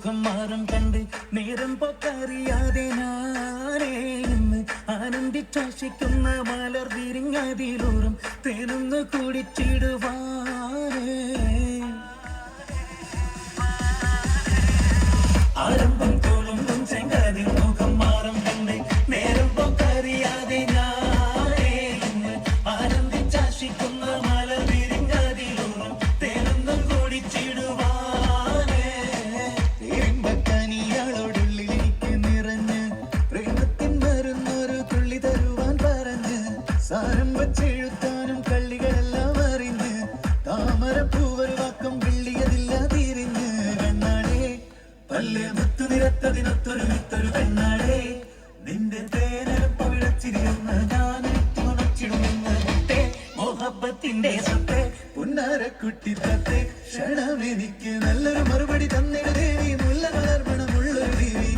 മുഖം മാറും കണ്ട് നേരം പൊക്കറിയാതെ ഞാനേ ഇന്ന് ആനന്ദിച്ചാശിക്കുന്ന മലർ വിരിഞ്ഞതിലൂറും തേനൊന്ന് കുടിച്ചിടുവാനേ ആരംഭം തോളും ചെങ്കതിൽ മുഖം മാറും കണ്ട് നേരം പൊക്കറിയാതെ ഞാനേ ഇന്ന് ആനന്ദിച്ചാശിക്കുന്ന മലർ വിരിഞ്ഞതിലൂറും തേനൊന്ന് കുടിച്ചിടുവാനേ കനിയാളോടുള്ളിൽ എനിക്ക് നിറഞ്ഞ് പ്രേമത്തിൻ മരുന്നൊരു തുള്ളി തരുവാൻ പറഞ്ഞ് സാരം വച്ചെഴുത്താനും കള്ളികളെല്ലാം അറിഞ്ഞ് താമരപ്പൂവൊരു വാക്കം വിള്ളിയതില്ല തിരിഞ്ഞ് കണ്ണാടേ പല്ല് മുത്തു നിരത്തതിനൊത്തൊരു വിത്തൊരു കണ്ണാടേ നിന്റെ തേനരപ്പ വിളച്ചിരിയുന്ന ഞാൻ ഉണച്ചിടുമെന്ന് കുട്ടേ മോഹബത്തിന്റെ സത്തേ പുന്നാരക്കുട്ടി തത്തേ ക്ഷണമെനിക്ക് നല്ലൊരു മറുപടി തന്നിട ദേവി മുല്ല വളർമണമുള്ളൊരു ദേവി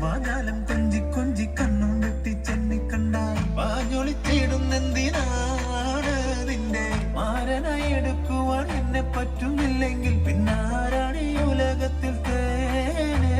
വാഞ്ഞാലം കൊഞ്ചി കൊഞ്ചി കണ്ണും വെട്ടി ചെന്നി കണ്ടാൽ വാഞ്ഞൊളിച്ചിടുന്നെന്തിനാണ് നിന്റെ മാരനായി എടുക്കുവാൻ എന്നെ പറ്റുന്നില്ലെങ്കിൽ പിന്നാരാണ് ഈ ഉലകത്തിൽ തേനേ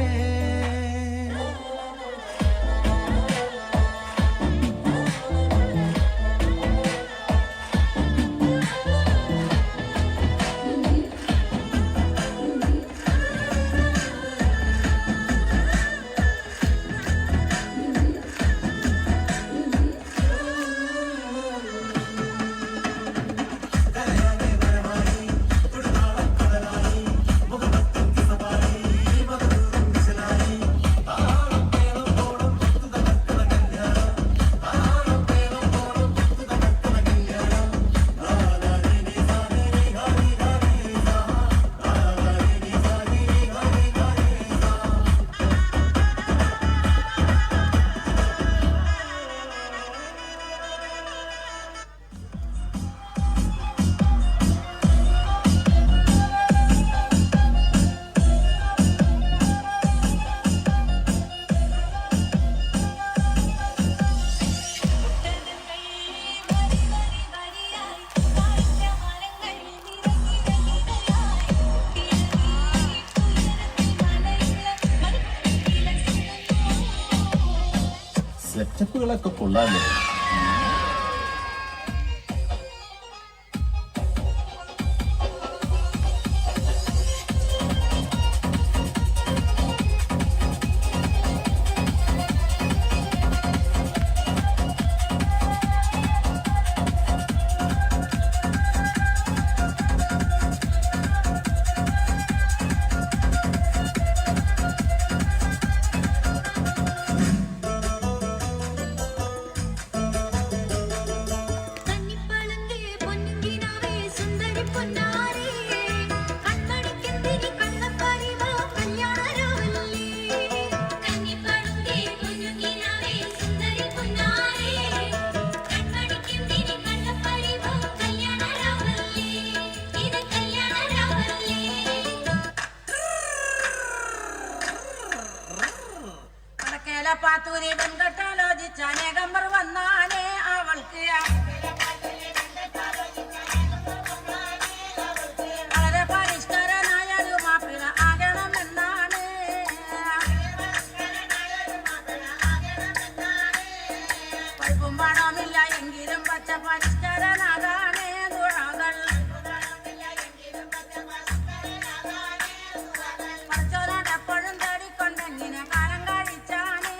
സെറ്റപ്പുകളൊക്കെ കൊള്ളാമോ? പാത്തൂരി വെങ്കട്ടാലോചിച്ച അനേകമ്പർ വന്നാനേ അവൾക്ക് വളരെ പരിഷ്കരനായൊരു മാപ്പിള ആകണമെന്നാണ് പൈപ്പും പണമില്ല എങ്കിലും പച്ച പരിഷ്കരനാകാനേ ദുഴകൾ പഠിച്ചോനോട് എപ്പോഴും തേടിക്കൊണ്ടെങ്ങനെ കാലം കഴിച്ചാനേ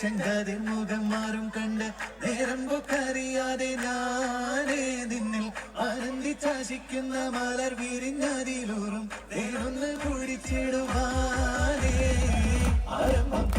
ചെങ്കതിർ മുഖം മാറും കണ്ട് നേരം പൊക്കറിയാതെ ഞാനേ നിന്നിൽ ആനന്ദി ചാശിക്കുന്ന മലർ വിരിഞ്ഞതിലൂറും നേരൊന്ന് കുഴിച്ചിടുവാനേ ആരംഭം